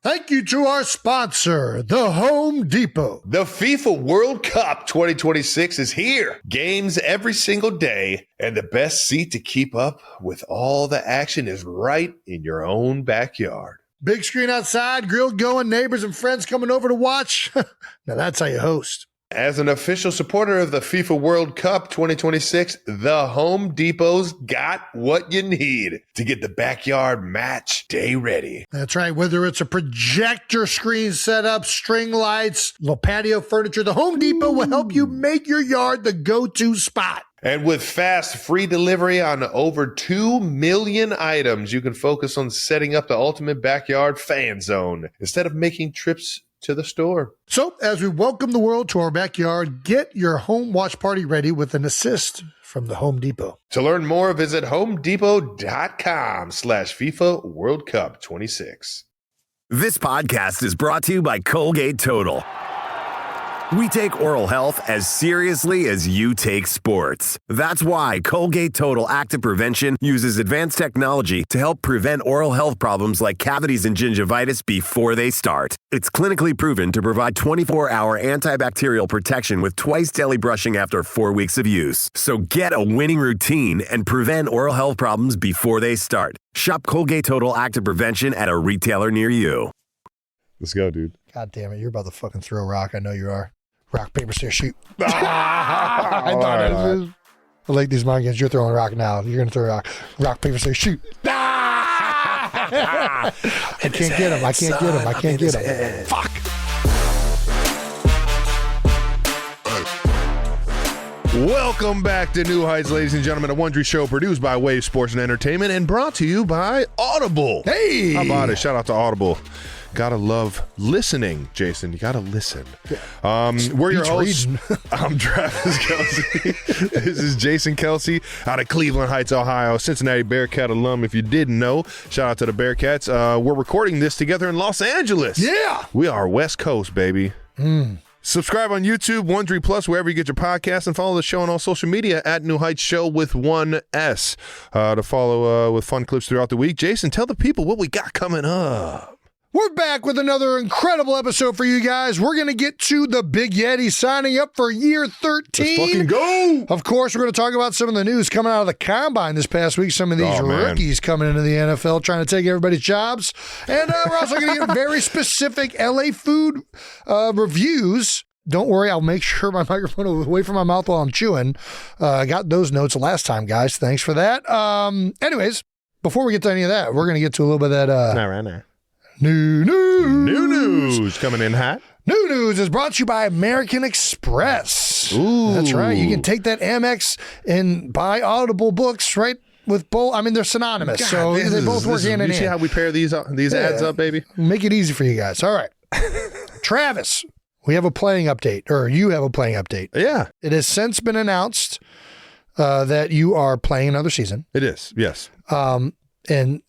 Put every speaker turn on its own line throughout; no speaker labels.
Thank you to our sponsor, the Home Depot.
The FIFA World Cup 2026 is here. Games every single day, and the best seat to keep up with all the action is right in your own backyard.
Big screen outside, grill going, neighbors and friends coming over to watch. Now that's how you host.
As an official supporter of the FIFA World Cup 2026, the Home Depot's got what you need to get the backyard match day ready.
That's right. Whether it's a projector screen setup, string lights, little patio furniture, the Home Depot will help you make your yard the go-to spot.
And with fast, free delivery on over 2 million items, you can focus on setting up the ultimate backyard fan zone instead of making trips to the store.
So, as we welcome the world to our backyard, get your home watch party ready with an assist from the Home Depot.
To learn more, visit homedepot.com/FIFA World Cup 26.
This podcast is brought to you by Colgate Total. We take oral health as seriously as you take sports. That's why Colgate Total Active Prevention uses advanced technology to help prevent oral health problems like cavities and gingivitis before they start. It's clinically proven to provide 24-hour antibacterial protection with twice daily brushing after 4 weeks of use. So get a winning routine and prevent oral health problems before they start. Shop Colgate Total Active Prevention at a retailer near you.
Let's go, dude.
God damn it. You're about to fucking throw a rock. I know you are. Rock, paper, scissors, shoot.
I
I like these mind games. You're throwing a rock now. You're going to throw a rock. Rock, paper, scissors, shoot. I can't get him. I can't get him. I can't get him. Fuck.
Welcome back to New Heights, ladies and gentlemen. A Wondery show produced by Wave Sports and Entertainment and brought to you by Audible.
Hey!
How about it? Shout out to Audible. Gotta love listening, Jason. You gotta listen. We're your hosts. I'm Travis Kelsey. This is Jason Kelsey out of Cleveland Heights, Ohio. Cincinnati Bearcat alum, if you didn't know. Shout out to the Bearcats. We're recording this together in Los Angeles.
Yeah!
We are West Coast, baby. Subscribe on YouTube, Wondery Plus, wherever you get your podcasts, and follow the show on all social media at New Heights Show with one S to follow with fun clips throughout the week. Jason, tell the people what we got coming up.
We're back with another incredible episode for you guys. We're going to get to the Big Yeti signing up for year 13.
Let's fucking go!
Of course, we're going to talk about some of the news coming out of the Combine this past week. Some of these rookies coming into the NFL trying to take everybody's jobs. And we're also going to get very specific LA food reviews. Don't worry, I'll make sure my microphone is away from my mouth while I'm chewing. I got those notes last time, guys. Thanks for that. Anyways, before we get to any of that, we're going to get to a little bit of that...
Not right now.
New news
coming in hot.
New news is brought to you by American Express.
Ooh.
That's right. You can take that Amex and buy Audible books right with both. I mean, they're synonymous, so they both work hand in hand.
You see how we pair these ads up, baby?
Make it easy for you guys. All right. Travis, we have a playing update, or you have a playing update.
Yeah.
It has since been announced that you are playing another season.
It is, yes.
And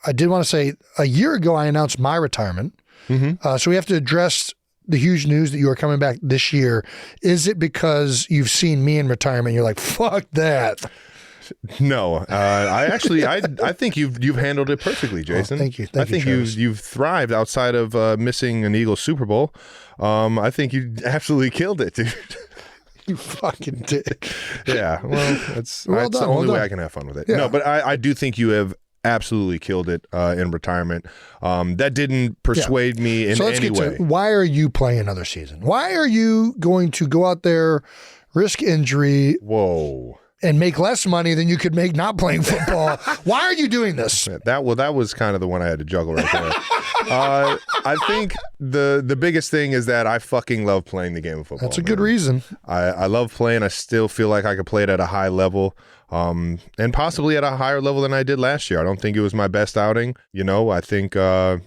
I did want to say, a year ago, I announced my retirement. So we have to address the huge news that you are coming back this year. Is it because you've seen me in retirement? You're like, fuck that.
No, I think you've handled it perfectly, Jason.
Oh, thank you.
I think you've thrived outside of missing an Eagles Super Bowl. I think you absolutely killed it, dude.
You fucking dick.
Yeah, well, that's the only way I can have fun with it.
Yeah.
No, but I do think you have absolutely killed it in retirement. That didn't persuade me in any way.
Why are you playing another season? Why are you going to go out there, risk injury, and make less money than you could make not playing football? Why are you doing this?
That was kind of the one I had to juggle right there. I think the biggest thing is that I fucking love playing the game of football.
That's a good reason.
I love playing. I still feel like I could play it at a high level. And possibly at a higher level than I did last year. I don't think it was my best outing. You know, I think I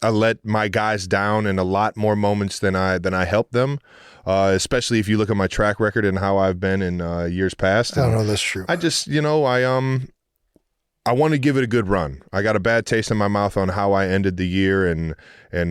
let my guys down in a lot more moments than I helped them. Especially if you look at my track record and how I've been in years past.
I don't know that's true.
I just, I want to give it a good run. I got a bad taste in my mouth on how I ended the year and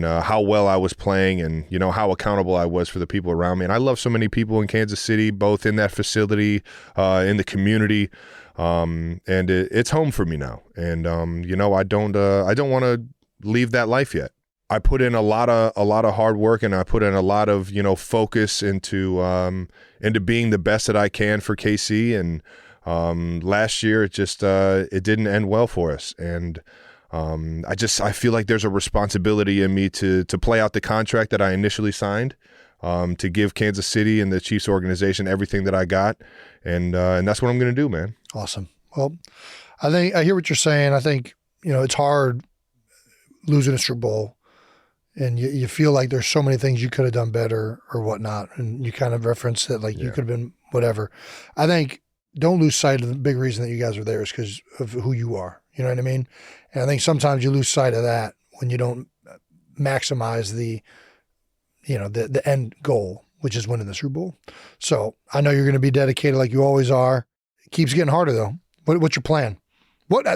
how well I was playing and, how accountable I was for the people around me. And I love so many people in Kansas City, both in that facility, in the community. And it's home for me now. And, I don't want to leave that life yet. I put in a lot of hard work, and I put in a lot of focus into being the best that I can for KC. And last year it just it didn't end well for us, and I feel like there's a responsibility in me to play out the contract that I initially signed, to give Kansas City and the Chiefs organization everything that I got, and that's what I'm going to do, man.
Awesome. Well, I hear what you're saying. I think it's hard losing a Super Bowl. And you feel like there's so many things you could have done better or whatnot. And you kind of referenced that you could have been whatever. I think don't lose sight of the big reason that you guys are there is because of who you are. You know what I mean? And I think sometimes you lose sight of that when you don't maximize the end goal, which is winning the Super Bowl. So I know you're going to be dedicated like you always are. It keeps getting harder though. What's your plan?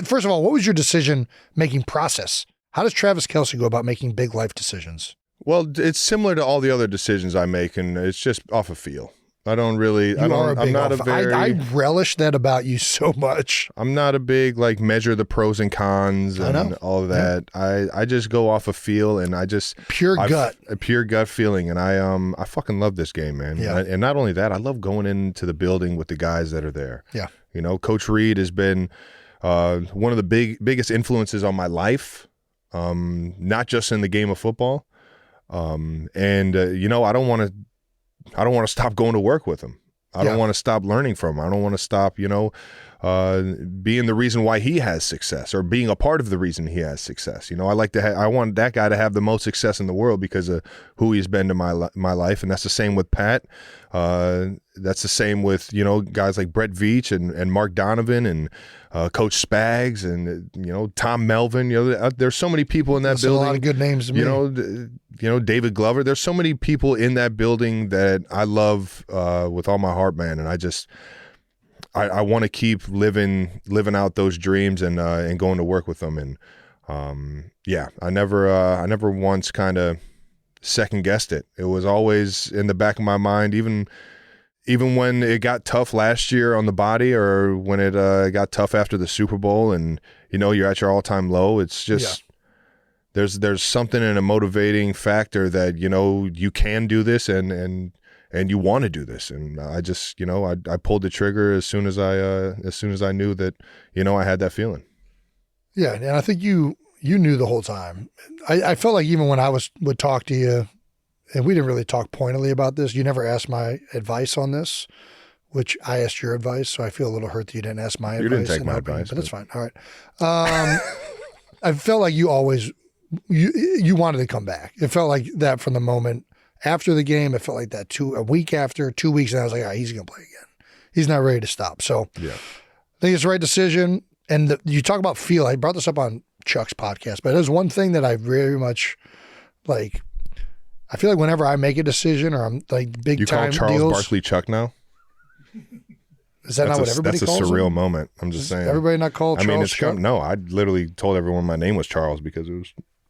First of all, what was your decision-making process? How does Travis Kelce go about making big life decisions?
Well, it's similar to all the other decisions I make, and it's just off a feel. I don't really.
I relish that about you so much.
I'm not a big measure the pros and cons and all of that. Yeah. I just go off a feel, and I just
a pure gut
feeling, and I fucking love this game, man.
Yeah.
And not only that, I love going into the building with the guys that are there.
Yeah.
Coach Reed has been one of the biggest influences on my life. Not just in the game of football. I don't want to stop going to work with him. I don't want to stop learning from him. I don't want to stop, being the reason why he has success or being a part of the reason he has success. I want that guy to have the most success in the world because of who he's been to my life. And that's the same with Pat. That's the same with, guys like Brett Veach and Mark Donovan and Coach Spags and, Tom Melvin. There's so many people in that building.
A lot of good names to me.
David Glover. There's so many people in that building that I love with all my heart, man. And I want to keep living out those dreams and going to work with them. And I never once kind of second guessed it. It was always in the back of my mind, even when it got tough last year on the body, or when it got tough after the Super Bowl, and you're at your all-time low. It's just there's something in a motivating factor that you can do this and you want to do this, and I just I pulled the trigger as soon as I knew that I had that feeling.
Yeah, and I think you knew the whole time. I felt like even when I would talk to you, and we didn't really talk pointedly about this, you never asked my advice on this, which I asked your advice, so I feel a little hurt that you didn't ask my advice.
You didn't take my advice.
But that's fine. All right. I felt like you always you wanted to come back. It felt like that from the moment after the game. It felt like that a week after, 2 weeks, and I was like, all right, he's going to play again. He's not ready to stop. So
yeah.
I think it's the right decision. And you talk about feel. I brought this up on Chuck's podcast, but there's one thing that I very much like. I feel like whenever I make a decision or I'm like big
you
time
call Charles
deals,
Barkley Chuck now?
Is that not what everybody calls him?
That's a surreal moment. I'm just saying.
Everybody not called Charles Chuck?
No, I literally told everyone my name was Charles because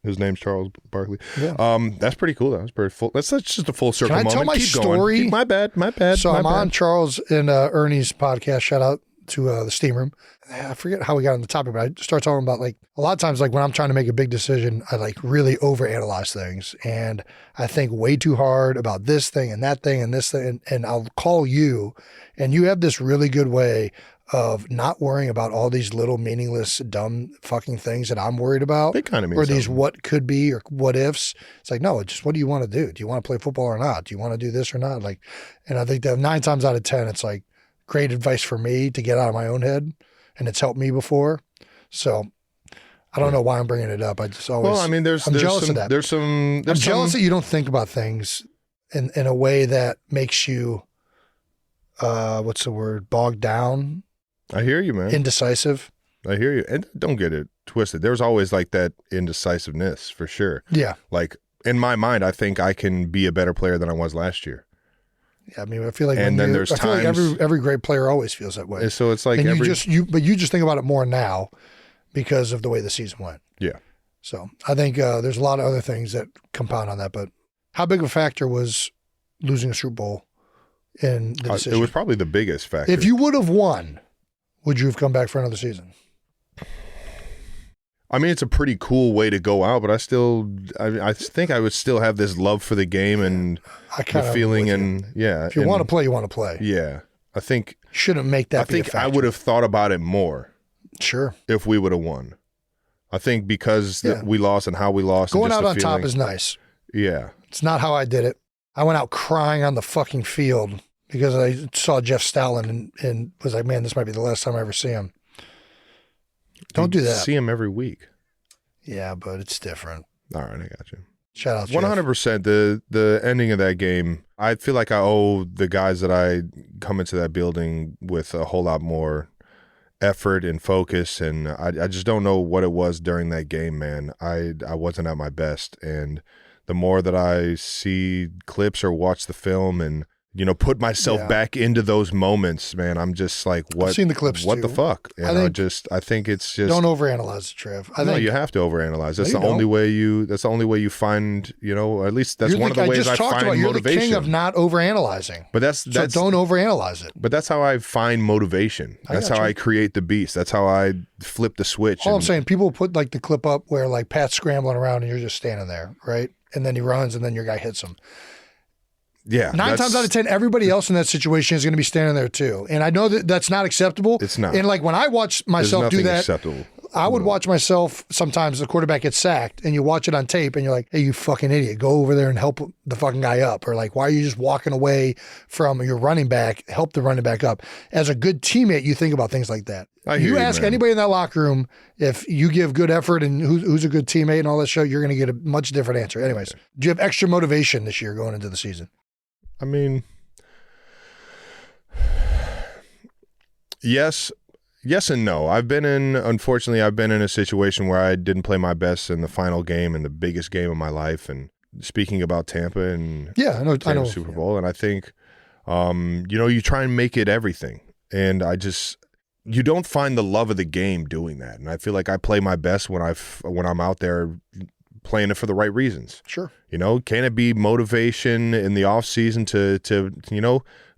his name's Charles Barkley. Yeah. That's pretty cool. That was pretty full. That's just a full circle moment.
Can I tell my
Keep
story?
Going. My bad.
So
I'm
on Charles and Ernie's podcast. Shout out to the Steam Room. I forget how we got on the topic, but I start talking about a lot of times when I'm trying to make a big decision, I really overanalyze things, and I think way too hard about this thing and that thing and this thing, and I'll call you, and you have this really good way of not worrying about all these little meaningless, dumb fucking things that I'm worried about.
They kind of mean
or these
something.
What could be or what ifs. It's like, no, just what do you want to do? Do you want to play football or not? Do you want to do this or not? And I think that 9 times out of 10, it's great advice for me to get out of my own head, and it's helped me before. So I don't know why I'm bringing it up. I just always.
Well, I mean, I'm
jealous of that.
I'm
jealous that you don't think about things in a way that makes you, what's the word, bogged down.
I hear you, man.
Indecisive.
I hear you, and don't get it twisted. There's always that indecisiveness for sure.
Yeah.
In my mind, I think I can be a better player than I was last year.
Yeah, I mean, I feel like
there's times
every great player always feels that way.
So it's like
you just think about it more now because of the way the season went.
Yeah.
So I think there's a lot of other things that compound on that. But how big of a factor was losing a Super Bowl in the decision?
It was probably the biggest factor.
If you would have won, would you have come back for another season?
I mean, it's a pretty cool way to go out, but I think I would still have this love for the game and the feeling, and
if you want to play, you want to play.
Yeah, I think
shouldn't make that.
I think I would have thought about it more.
Sure.
If we would have won, I think because we lost and how we lost.
Going
and just
out on top is nice.
Yeah,
it's not how I did it. I went out crying on the fucking field because I saw Jeff Stalin and was like, man, this might be the last time I ever see him. Don't do that.
See him every week.
Yeah, but it's different.
All right, I got you.
Shout out, Jeff.
100%. The ending of that game, I feel like I owe the guys that I come into that building with a whole lot more effort and focus, and I just don't know what it was during that game, man. I wasn't at my best, and the more that I see clips or watch the film and put myself back into those moments, man, I'm just like, what?
I've seen the clips
what
too.
the fuck? And I think it's just
don't overanalyze it, Trev.
No, you have to overanalyze. That's the only way you. That's the only way you find. At least that's one of the ways I find motivation.
You're the king of not overanalyzing.
But that's
so don't overanalyze it.
But that's how I find motivation. That's how I create the beast. That's how I flip the switch.
All I'm saying, people put like the clip up where like Pat's scrambling around and you're just standing there, right? And then he runs and then your guy hits him.
Yeah.
9 times out of 10, everybody else in that situation is going to be standing there too. And I know that that's not acceptable.
It's not.
And like when I watch myself do that,
acceptable.
I would watch myself sometimes the quarterback gets sacked and you watch it on tape and you're like, hey, you fucking idiot, go over there and help the fucking guy up. Or like, why are you just walking away from your running back? Help the running back up. As a good teammate, you think about things like that. You ask anybody in that locker room if you give good effort and who's a good teammate and all that shit, you're going to get a much different answer. Anyways, do you have extra motivation this year going into the season?
I mean, yes and no. Unfortunately, I've been in a situation where I didn't play my best in the final game and the biggest game of my life. And speaking about Tampa and
I know
Super Bowl, and I think, you try and make it everything. And you don't find the love of the game doing that. And I feel like I play my best when I'm out there playing it for the right reasons.
Sure.
Can it be motivation in the off season to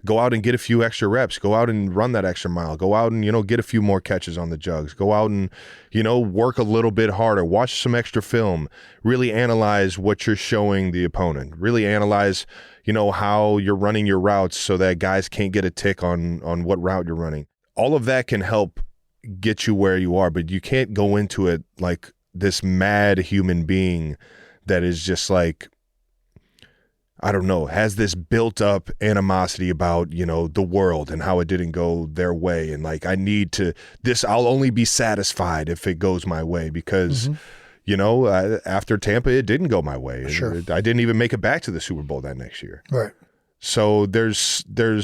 go out and get a few extra reps, go out and run that extra mile, go out and, get a few more catches on the jugs, go out and, work a little bit harder, watch some extra film, really analyze what you're showing the opponent, really analyze, how you're running your routes so that guys can't get a tick on what route you're running. All of that can help get you where you are, but you can't go into it like this mad human being that is just like, I don't know, has this built up animosity about, the world and how it didn't go their way. And like, I'll only be satisfied if it goes my way because, after Tampa, it didn't go my way.
Sure.
I didn't even make it back to the Super Bowl that next year.
Right.
So there's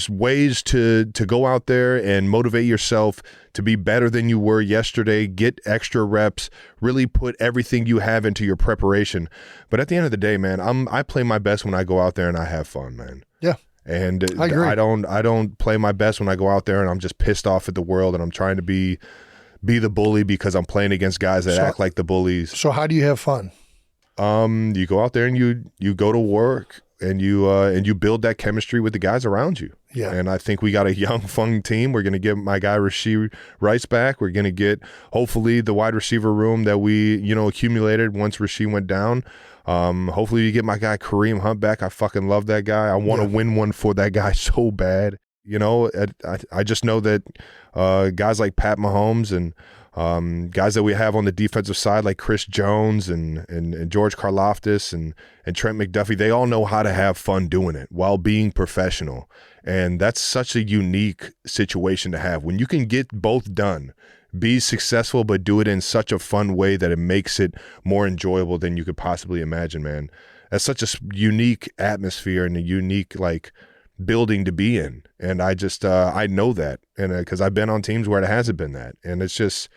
ways to go out there and motivate yourself to be better than you were yesterday, get extra reps, really put everything you have into your preparation. But at the end of the day, man, I play my best when I go out there and I have fun, man.
Yeah.
And
I agree.
I don't play my best when I go out there and I'm just pissed off at the world and I'm trying to be the bully because I'm playing against guys that act like the bullies.
So how do you have fun?
You go out there and you go to work. And you build that chemistry with the guys around you.
Yeah.
And I think we got a young, fun team. We're going to get my guy Rasheed Rice back. We're going to get, hopefully, the wide receiver room that we, accumulated once Rasheed went down. Hopefully, you get my guy Kareem Hunt back. I fucking love that guy. I want to win one for that guy so bad. I just know that guys like Pat Mahomes and guys that we have on the defensive side like Chris Jones and George Karlaftis and Trent McDuffie, they all know how to have fun doing it while being professional. And that's such a unique situation to have. When you can get both done, be successful, but do it in such a fun way that it makes it more enjoyable than you could possibly imagine, man. That's such a unique atmosphere and a unique, building to be in. And I just, I know that. And because I've been on teams where it hasn't been that. And it's just,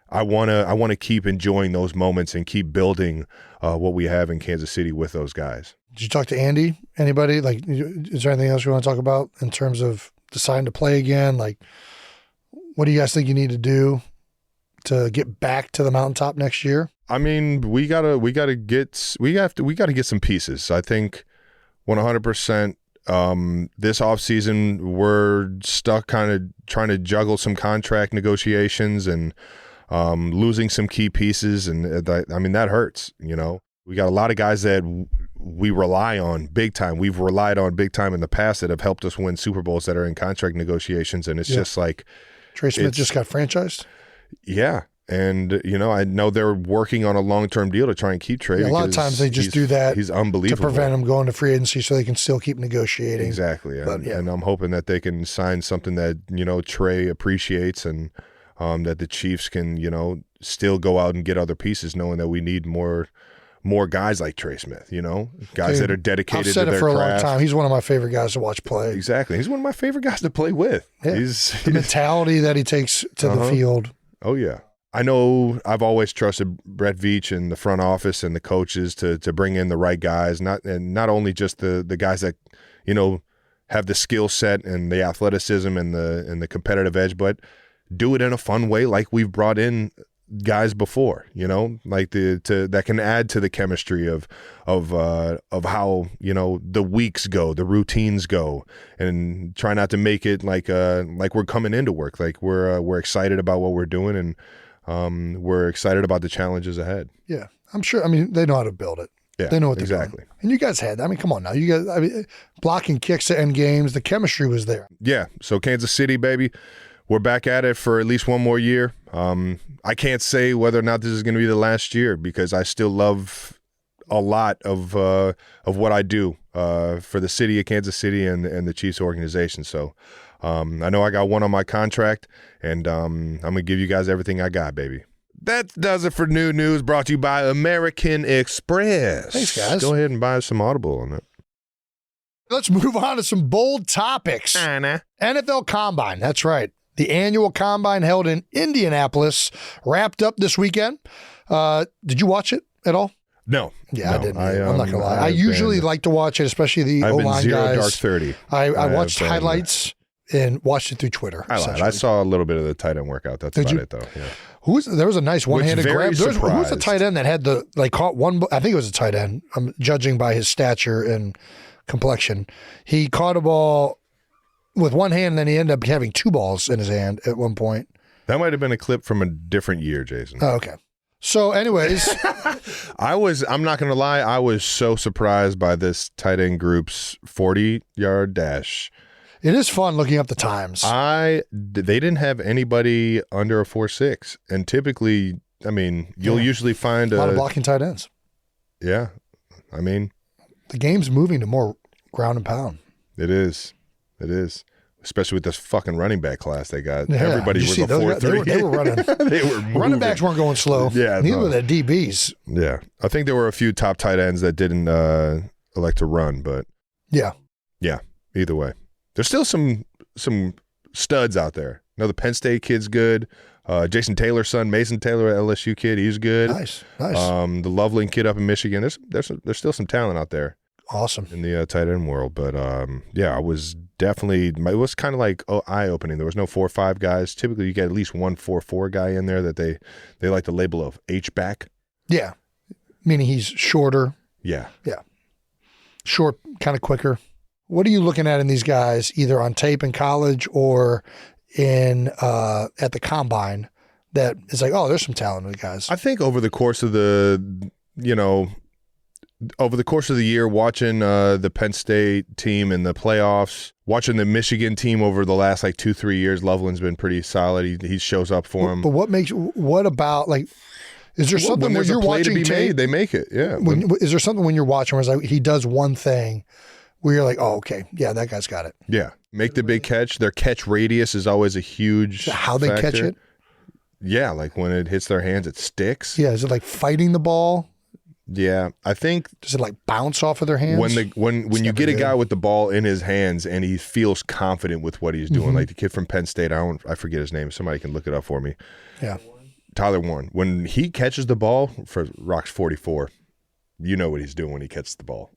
I want to keep enjoying those moments and keep building what we have in Kansas City with those guys.
Did you talk to Andy? Anybody? Is there anything else you want to talk about in terms of deciding to play again? What do you guys think you need to do to get back to the mountaintop next year?
I mean, we gotta get some pieces. I think 100%. This offseason, we're stuck kind of trying to juggle some contract negotiations and losing some key pieces, and that hurts. We got a lot of guys that we rely on big time. We've relied on big time in the past that have helped us win Super Bowls that are in contract negotiations, and it's just like
Trey Smith just got franchised.
Yeah. And, I know they're working on a long-term deal to try and keep Trey.
A lot of times they just do that.
He's unbelievable.
To prevent him going to free agency so they can still keep negotiating.
Exactly. And I'm hoping that they can sign something that, Trey appreciates, and that the Chiefs can, still go out and get other pieces, knowing that we need more guys like Trey Smith, guys that are dedicated to their craft. I've said it for a long time.
He's one of my favorite guys to watch play.
Exactly. He's one of my favorite guys to play with.
Yeah. The mentality that he takes to the field.
Oh, yeah. I know I've always trusted Brett Veach and the front office and the coaches to bring in the right guys, not only just the guys that, have the skill set and the athleticism and the competitive edge, but do it in a fun way like we've brought in guys before, like that can add to the chemistry of how, the weeks go, the routines go, and try not to make it like we're coming into work, like we're excited about what we're doing, and we're excited about the challenges ahead.
Yeah, I'm sure. I mean, they know how to build it.
Yeah,
they know what they're
exactly
doing. And you guys had, come on now. You guys, blocking kicks to end games, the chemistry was there.
Yeah, so Kansas City, baby, we're back at it for at least one more year. I can't say whether or not this is going to be the last year, because I still love a lot of what I do for the city of Kansas City and the Chiefs organization. So I know I got one on my contract, and I'm going to give you guys everything I got, baby. That does it for new news, brought to you by American Express.
Thanks, guys.
Go ahead and buy some Audible on it.
Let's move on to some bold topics. NFL Combine, that's right. The annual Combine held in Indianapolis wrapped up this weekend. Did you watch it at all?
No.
Yeah, no, I didn't. I'm not going to lie. I usually like to watch it, especially the O-line guys.
Dark 30.
I watched highlights and watched it through Twitter.
I saw a little bit of the tight end workout. That's about it, though. Yeah. There was a nice one-handed grab. Who was the tight end that had caught one? I think it was a tight end. I'm judging by his stature and complexion. He caught a ball with one hand, and then he ended up having two balls in his hand at one point. That might have been a clip from a different year, Jason.
Oh, okay. So anyways.
I'm not going to lie, I was so surprised by this tight end group's 40-yard dash.
It is fun looking up the times.
They didn't have anybody under a 4.6, and typically, you'll usually find
a lot of blocking tight ends.
Yeah,
the game's moving to more ground and pound.
It is, especially with this fucking running back class they got. Yeah, everybody was a 4.3.
They were running.
They were moving.
Running backs weren't going slow.
Yeah,
neither were the DBs.
Yeah, I think there were a few top tight ends that didn't elect to run, but yeah. Either way. There's still some studs out there. The Penn State kid's good. Jason Taylor's son, Mason Taylor, LSU kid, he's good.
Nice.
The Loveland kid up in Michigan. There's still some talent out there.
Awesome.
In the tight end world. But, I was definitely – it was kind of like eye-opening. There was no 4-5 guys. Typically, you get at least one 4-4 guy in there that they like the label of H-back.
Yeah, meaning he's shorter.
Yeah.
Short, kind of quicker. What are you looking at in these guys, either on tape in college or in at the Combine, that is like, oh, there's some talent in the guys?
I think over the course of the year, watching the Penn State team in the playoffs, watching the Michigan team over the last 2-3 years, Loveland's been pretty solid. He shows up for him.
But what about is there something when you're watching tape?
They make it. Yeah.
Is there something when you're watching where it's he does one thing where you're like, oh, okay, yeah, that guy's got it.
Yeah, make the big catch. Their catch radius is always a huge
how they
factor.
Catch it?
Yeah, when it hits their hands, it sticks.
Yeah, is it fighting the ball?
Yeah, I think.
Does it bounce off of their hands?
When you get a guy with the ball in his hands and he feels confident with what he's doing, like the kid from Penn State, I forget his name. Somebody can look it up for me.
Yeah,
Tyler Warren. When he catches the ball for Rocks 44, you know what he's doing when he catches the ball.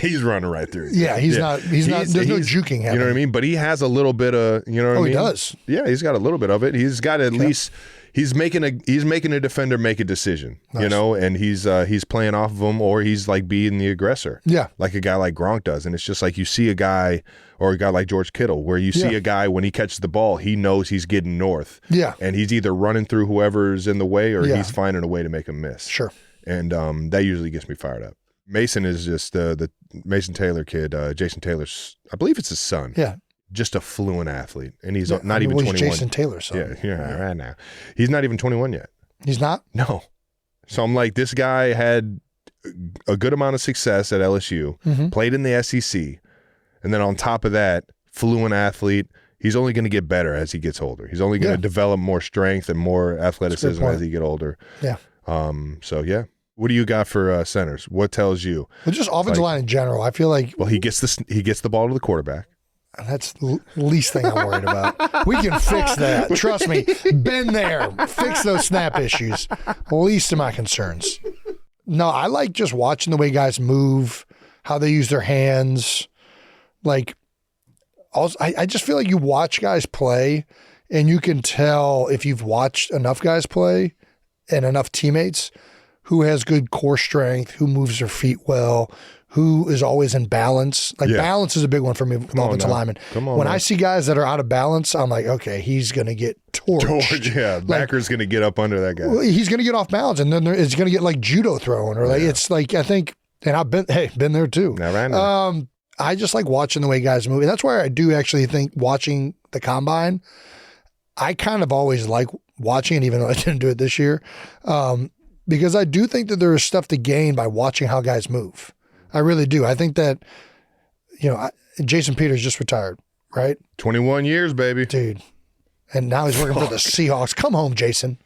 He's running right through.
Yeah, he's not. There's no juking happening.
You know what I mean? But he has a little bit of. You know what I mean?
He does.
Yeah, he's got a little bit of it. He's got at least. He's making a defender make a decision.
Nice.
You know, and he's playing off of him, or he's like being the aggressor.
Yeah,
like a guy like Gronk does. And it's just like you see a guy or a guy like George Kittle, where you see a guy when he catches the ball, he knows he's getting north.
Yeah,
and he's either running through whoever's in the way, or he's finding a way to make him miss.
Sure.
And that usually gets me fired up. Mason is just the Mason Taylor kid, Jason Taylor's, I believe it's his son.
Yeah.
Just a fluent athlete. And he's not even 21.
Jason Taylor's son.
Yeah, right now. He's not even 21 yet.
He's not?
No. So I'm like, this guy had a good amount of success at LSU, played in the SEC, and then on top of that, fluent athlete. He's only going to get better as he gets older. He's only going to develop more strength and more athleticism as he get older.
Yeah.
So, yeah. What do you got for centers? What tells you?
Well, just offensive line in general. I feel like
he gets the ball to the quarterback.
That's the least thing I'm worried about. We can fix that. Trust me. Been there. Fix those snap issues. Least of my concerns. No, I like just watching the way guys move, how they use their hands. Like, also, I just feel like you watch guys play, and you can tell if you've watched enough guys play and enough teammates who has good core strength, who moves their feet well, who is always in balance. Like balance is a big one for me with offensive linemen. When I see guys that are out of balance, I'm like, okay, he's going to get torched.
Yeah, Backer's going to get up under that guy.
Well, he's going to get off balance, and then it's going to get like judo throwing, or like it's like, I think, and I've been there too. I just like watching the way guys move. And that's why I do actually think watching the combine, I kind of always like watching it, even though I didn't do it this year. Because I do think that there is stuff to gain by watching how guys move. I really do. I think that, Jason Peters just retired, right?
21 years, baby.
Dude. And now he's working for the Seahawks. Come home, Jason.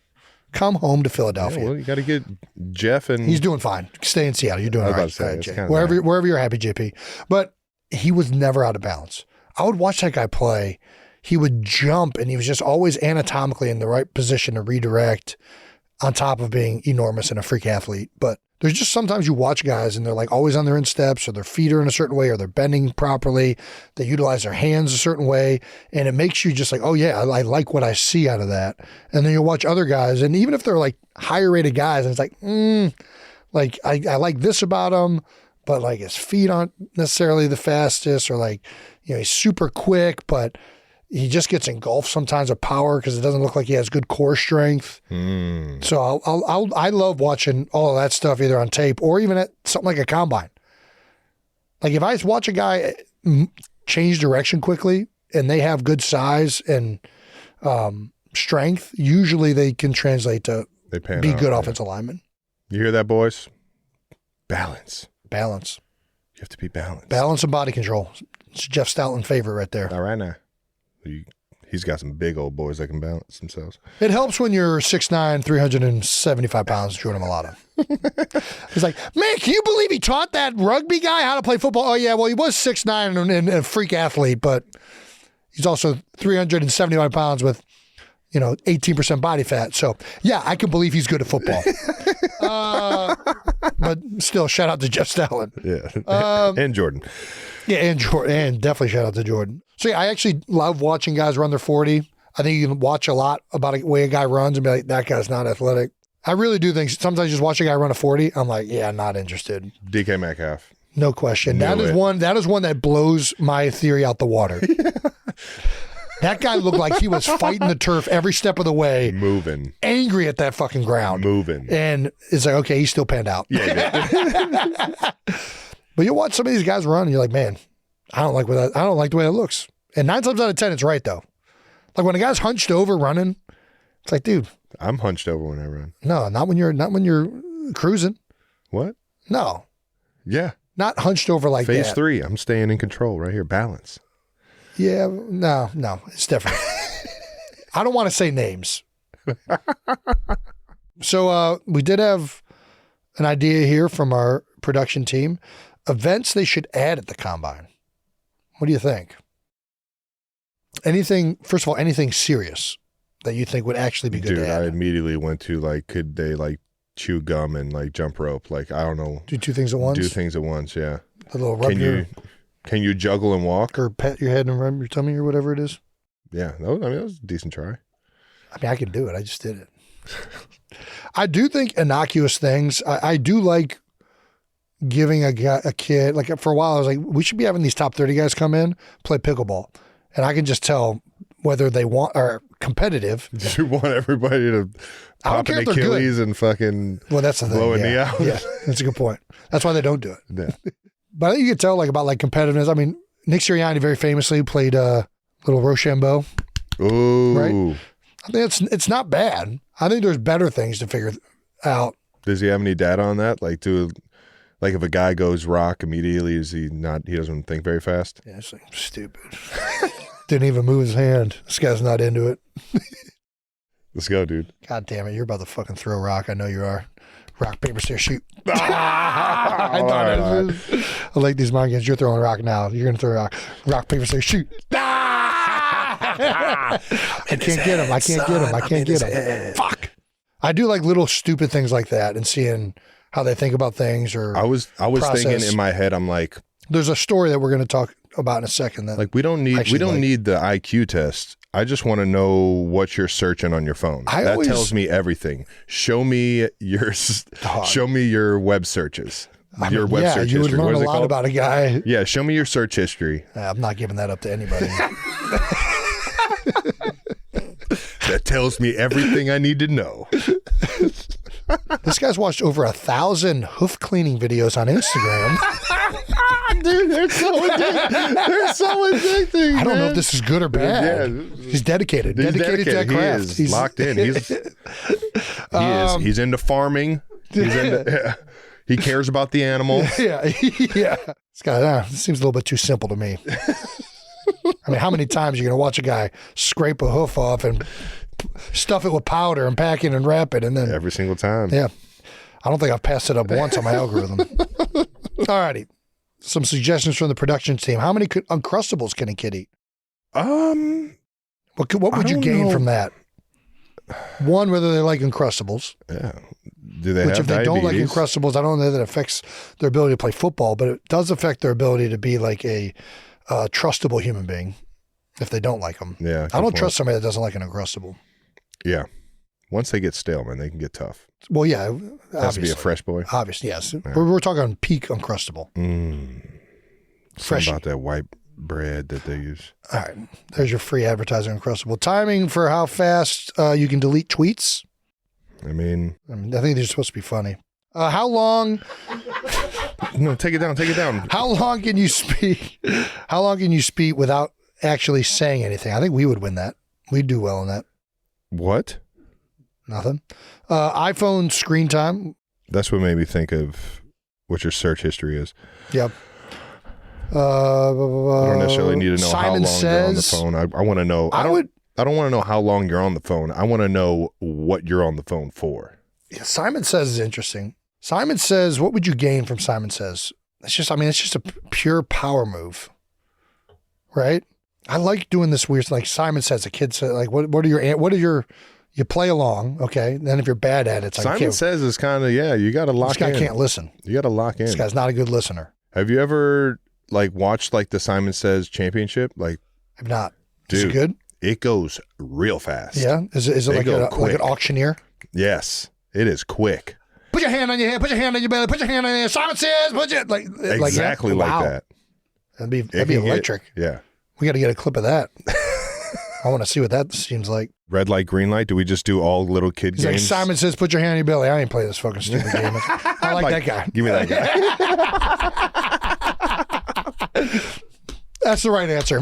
Come home to Philadelphia.
Yeah, well, you got to get Jeff and...
He's doing fine. Stay in Seattle. You're doing all right. Wherever you're happy, JP. But he was never out of balance. I would watch that guy play. He would jump, and he was just always anatomically in the right position to redirect, on top of being enormous and a freak athlete. But there's just sometimes you watch guys and they're like always on their insteps, or their feet are in a certain way, or they're bending properly. They utilize their hands a certain way. And it makes you just like, oh yeah, I like what I see out of that. And then you'll watch other guys, and even if they're like higher rated guys, and it's like, like I like this about him, but like his feet aren't necessarily the fastest, or like, he's super quick, but he just gets engulfed sometimes with power because it doesn't look like he has good core strength. So I love watching all of that stuff either on tape or even at something like a combine. Like if I watch a guy change direction quickly and they have good size and strength, usually they can translate to be good offensive linemen. You
hear that, boys? Balance.
You
have to be balanced.
Balance and body control. It's Jeff Stoutland's favorite right there.
All right now. He's got some big old boys that can balance themselves.
It helps when you're 6'9", 375 pounds, Jordan Mailata. He's like, man, can you believe he taught that rugby guy how to play football? Oh, yeah, well, he was 6'9" and a freak athlete, but he's also 375 pounds with, 18% body fat. So, yeah, I can believe he's good at football. But still, shout out to Jeff Stoutland.
Yeah, and Jordan.
Yeah, and Jordan, and definitely shout out to Jordan. So yeah, I actually love watching guys run their 40. I think you can watch a lot about the way a guy runs and be like, that guy's not athletic. I really do think sometimes just watch a guy run a 40, I'm like, yeah, not interested.
DK Metcalf.
No question. That is one that blows my theory out the water. That guy looked like he was fighting the turf every step of the way.
Moving.
Angry at that fucking ground.
Moving.
And it's like, okay, he's still panned out.
Yeah.
But you watch some of these guys run, and you're like, man, I don't like the way it looks. And 9 times out of 10, it's right though. Like when a guy's hunched over running, it's like, dude,
I'm hunched over when I run.
No, not when you're cruising.
What?
No.
Yeah.
Not hunched over like
Phase
that.
3. I'm staying in control right here. Balance.
Yeah. No, it's different. I don't want to say names. So we did have an idea here from our production team. Events they should add at the combine. What do you think? First of all, anything serious that you think would actually be good to add?
I immediately went to could they chew gum and jump rope? I don't know.
Do 2 things at once?
Do things at once, yeah.
A little rub
Can you juggle and walk?
or pat your head and rub your tummy or whatever it is.
Yeah, that was a decent try.
I mean, I can do it. I just did it. I do think innocuous things. I do like giving a kid, like for a while, I was like, we should be having these top 30 guys come in, play pickleball. And I can just tell whether they are competitive.
You want everybody to pop an Achilles and fucking
that's the thing.
blow a knee out?
Yeah, that's a good point. That's why they don't do it.
Yeah.
But I think you can tell about competitiveness. I mean, Nick Sirianni very famously played Little Rochambeau.
Ooh.
Right? I think it's not bad. I think there's better things to figure out.
Does he have any data on that? Like if a guy goes rock immediately, he doesn't think very fast?
Yeah, it's like stupid. Didn't even move his hand. This guy's not into it.
Let's go, dude.
God damn it. You're about to fucking throw rock. I know you are. Rock, paper, scissors, shoot. I like these mind games. You're throwing rock now. You're going to throw rock. Rock, paper, scissors, shoot. I can't get him. I can't get him. Fuck. I do like little stupid things like that and seeing how they think about things or
I was
process.
thinking in my head, I'm like,
there's a story that we're going to talk about in a second. That
we don't need the IQ test. I just want to know what you're searching on your phone. That tells me everything. Show me your web searches. Your web search
you
history.
would learn a lot about a guy.
Yeah, show me your search history.
I'm not giving that up to anybody.
That tells me everything I need to know.
This guy's watched over 1,000 hoof cleaning videos on Instagram.
Dude, they're so addicting.
I don't know if this is good or bad. Yeah. He's dedicated. Dedicated to that craft.
He's locked in. He's into farming. He cares about the animals.
Yeah. This guy seems a little bit too simple to me. I mean, how many times are you going to watch a guy scrape a hoof off and stuff it with powder and pack it and wrap it? And then
every single time.
Yeah. I don't think I've passed it up once on my algorithm. All righty. Some suggestions from the production team. How many Uncrustables can a kid eat? What would you gain from that? One, whether they like Uncrustables.
Yeah. Do they have
if they don't like Uncrustables, I don't know that it affects their ability to play football, but it does affect their ability to be like a trustable human being if they don't like them.
Yeah.
I don't trust somebody that doesn't like an Uncrustable.
Yeah. Once they get stale, man, they can get tough.
Well, yeah.
It has to be a fresh boy.
Obviously, yes.
Yeah.
We're talking peak Uncrustable.
Fresh. About that white bread that they use.
All right. There's your free advertising Uncrustable. Timing for how fast you can delete tweets.
I think
they're supposed to be funny. How long?
No, take it down.
How long can you speak? How long can you speak without actually saying anything? I think we would win that. We'd do well in that.
What?
Nothing. iPhone screen time.
That's what made me think of what your search history is.
Yep.
I don't necessarily need to know how long you're on the phone. I want to know. I don't want to know how long you're on the phone. I want to know what you're on the phone for.
Yeah, Simon Says is interesting. Simon Says, what would you gain from Simon Says? It's just a pure power move, right? I like doing this weird, like Simon Says, a kid said, like, you play along, okay? Then if you're bad at it, it's like,
Simon Says is kind of, you got to lock in.
This guy can't listen.
You got to lock in.
This guy's not a good listener.
Have you ever watched the Simon Says championship?
I've not.
Dude,
is it good?
It goes real fast.
Yeah? Is it like an auctioneer?
Yes. It is quick.
Put your hand on your head. Put your hand on your belly. Put your hand on your Simon Says.
Exactly like that.
That'd be electric.
Yeah.
We got to get a clip of that. I want to see what that seems like.
Red light, green light. Do we just do all little kid
He's
games?
like, Simon Says, put your hand on your belly. I ain't play this fucking stupid game. I like that guy.
Give me that
guy. That's the right answer.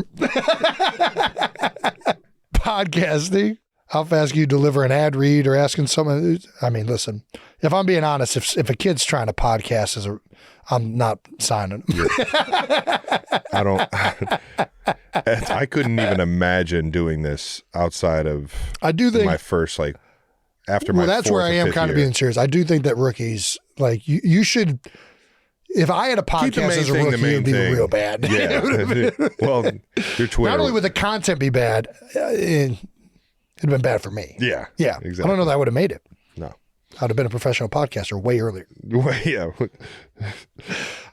Podcasting. How fast can you deliver an ad read or asking someone? I mean, listen, if I'm being honest, if a kid's trying to podcast, I'm not signing.
I couldn't even imagine doing this outside of my first, after my
that's where I am kind of being serious. I do think that rookies, you should, if I had a podcast as a rookie, it would be real bad.
Yeah. Well, your Twitter.
Not only would the content be bad, it'd have been bad for me.
Yeah.
Yeah.
Exactly.
I don't know that I would have made it.
No.
I'd have been a professional podcaster way earlier.
Yeah.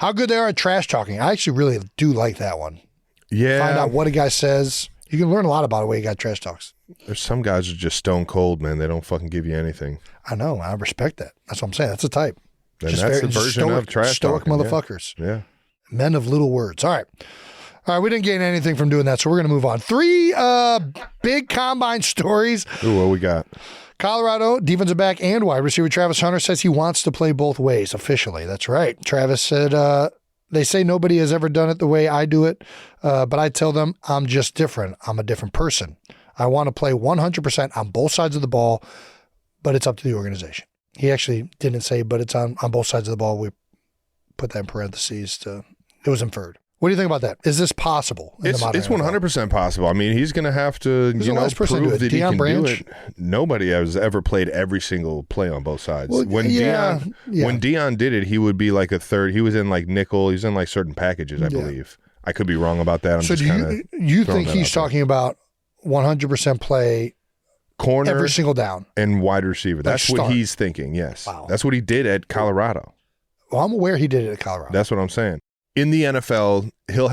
how good they are at trash talking. I actually really do like that one.
Yeah.
Find out what a guy says. You can learn a lot about the way a guy trash talks.
There's some guys who are just stone cold, man. They don't fucking give you anything.
I know. I respect that. That's what I'm saying. That's a type.
And just that's the version of trash
stoic
talking.
Motherfuckers.
Yeah.
Men of little words. All right. All right, we didn't gain anything from doing that, so we're going to move on. 3 big combine stories.
Ooh, what we got?
Colorado defensive back and wide receiver Travis Hunter says he wants to play both ways officially. That's right. Travis said, they say nobody has ever done it the way I do it, but I tell them I'm just different. I'm a different person. I want to play 100% on both sides of the ball, but it's up to the organization. He actually didn't say, but it's on both sides of the ball. We put that in parentheses. It was inferred. What do you think about that? Is this possible?
It's 100% possible. I mean, he's going to have to prove that he can do it. Nobody has ever played every single play on both sides.
Well,
when Deion did it, he would be like a third. He was in like nickel. He was in like certain packages, I believe. I could be wrong about that.
So you think he's talking about 100% play
corner
every single down
and wide receiver? That's what he's thinking. Yes,
wow.
That's what he did at Colorado.
Well, I'm aware he did it at Colorado.
That's what I'm saying. In the NFL, they'll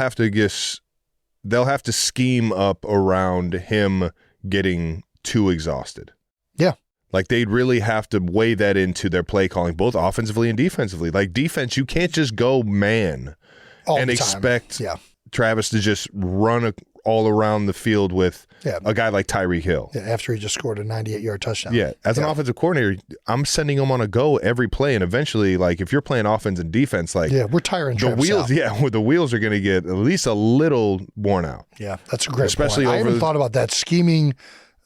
have to scheme up around him getting too exhausted.
Yeah.
Like they'd really have to weigh that into their play calling, both offensively and defensively. Like defense, you can't just go man and expect Travis to just run all around the field with a guy like Tyreek Hill.
Yeah, after he just scored a 98-yard touchdown.
Yeah, as an offensive coordinator, I'm sending him on a go every play, and eventually, like if you're playing offense and defense, like
we're tiring
the wheels.
Out.
The wheels are going to get at least a little worn out.
Yeah, that's a great
Especially
point. I haven't thought about that, scheming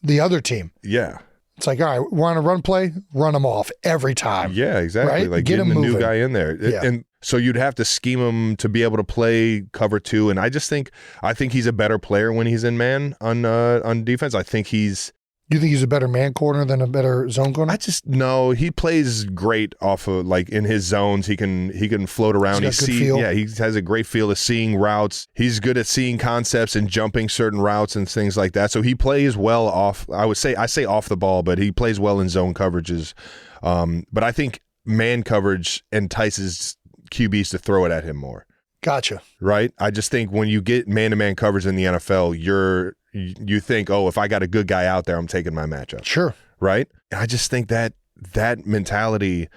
the other team.
Yeah.
It's like, all right, we're on a run play, run them off every time.
Yeah, exactly.
Right?
Like getting the new guy in there.
Yeah.
And so you'd have to scheme him to be able to play cover 2. And I think he's a better player when he's in man on defense.
You think he's a better man corner than a better zone corner?
No, he plays great off of like in his zones. He can float around. He has a great feel of seeing routes. He's good at seeing concepts and jumping certain routes and things like that. So he plays well off. I say off the ball, but he plays well in zone coverages. But I think man coverage entices QBs to throw it at him more.
Gotcha.
Right? I just think when you get man-to-man coverage in the NFL, you think, oh, if I got a good guy out there, I'm taking my matchup.
Sure.
Right? And I just think that mentality,